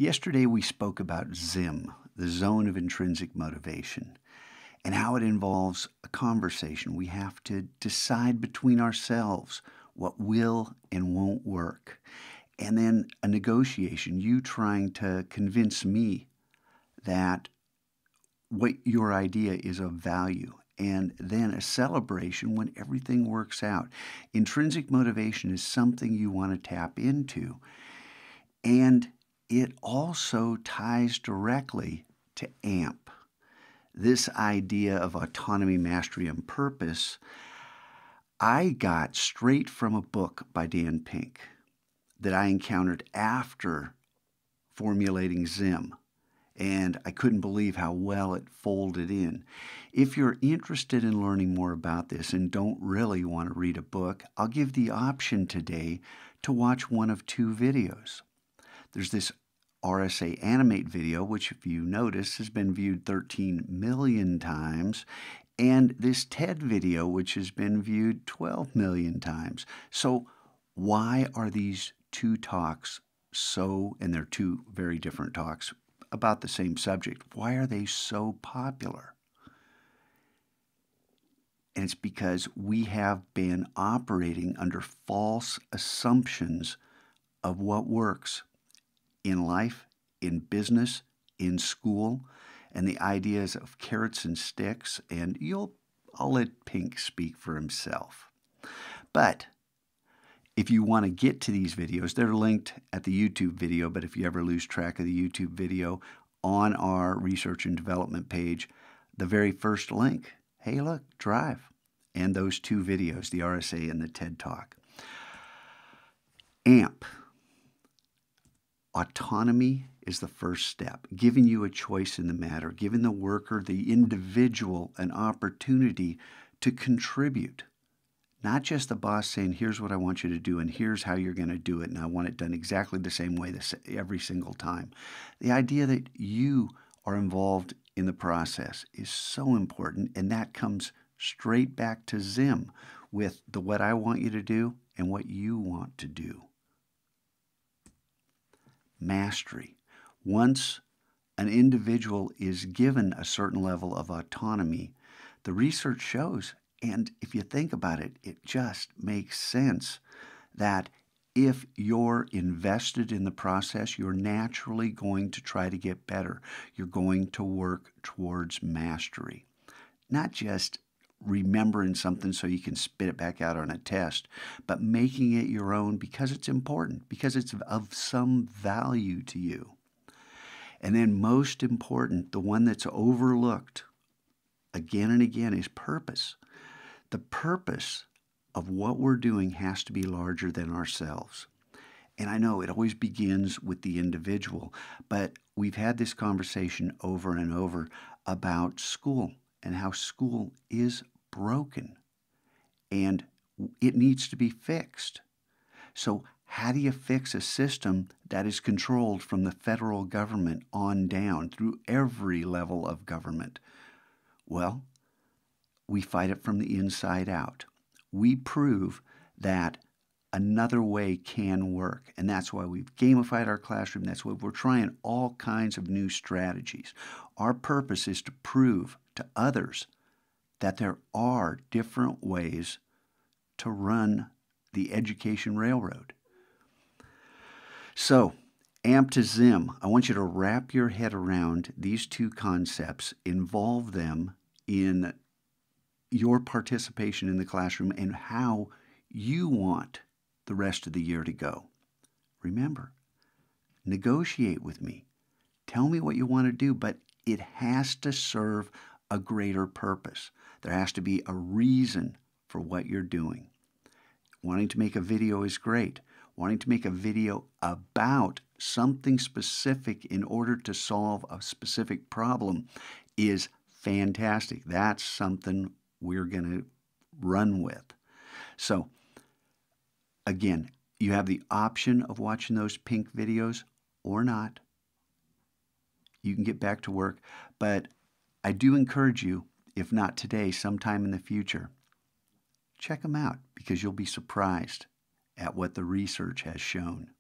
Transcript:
Yesterday we spoke about ZIM, the zone of intrinsic motivation, and how it involves a conversation. We have to decide between ourselves what will and won't work. And then a negotiation, you trying to convince me that what your idea is of value. And then a celebration when everything works out. Intrinsic motivation is something you want to tap into. And it also ties directly to AMP. This idea of autonomy, mastery, and purpose, I got straight from a book by Dan Pink that I encountered after formulating ZIM. And I couldn't believe how well it folded in. If you're interested in learning more about this and don't really want to read a book, I'll give the option today to watch one of two videos. There's this RSA Animate video, which if you notice has been viewed 13 million times, and this TED video, which has been viewed 12 million times. So why are these two talks and they're two very different talks about the same subject, why are they so popular? And it's because we have been operating under false assumptions of what works in life, in business, in school, and the ideas of carrots and sticks, and I'll let Pink speak for himself. But if you want to get to these videos, they're linked at the YouTube video, but if you ever lose track of the YouTube video, on our research and development page, the very first link, hey look, Drive, and those two videos, the RSA and the TED Talk. AMP. Autonomy is the first step, giving you a choice in the matter, giving the worker, the individual, an opportunity to contribute. Not just the boss saying, here's what I want you to do, and here's how you're going to do it, and I want it done exactly the same way every single time. The idea that you are involved in the process is so important, and that comes straight back to ZIM with the what I want you to do and what you want to do. Mastery. Once an individual is given a certain level of autonomy, the research shows, and if you think about it, it just makes sense that if you're invested in the process, you're naturally going to try to get better. You're going to work towards mastery. Not just remembering something so you can spit it back out on a test, but making it your own because it's important, because it's of some value to you. And then most important, the one that's overlooked again and again is purpose. The purpose of what we're doing has to be larger than ourselves. And I know it always begins with the individual, but we've had this conversation over and over about school and how school is broken and it needs to be fixed. So how do you fix a system that is controlled from the federal government on down through every level of government? Well, we fight it from the inside out. We prove that another way can work, and that's why we've gamified our classroom. That's why we're trying all kinds of new strategies. Our purpose is to prove to others that there are different ways to run the education railroad. So, AMP to ZIM, I want you to wrap your head around these two concepts, involve them in your participation in the classroom and how you want the rest of the year to go. Remember, negotiate with me. Tell me what you want to do, but it has to serve a greater purpose. There has to be a reason for what you're doing. Wanting to make a video is great. Wanting to make a video about something specific in order to solve a specific problem is fantastic. That's something we're going to run with. So, again, you have the option of watching those Pink videos or not. You can get back to work, but I do encourage you, if not today, sometime in the future, check them out because you'll be surprised at what the research has shown.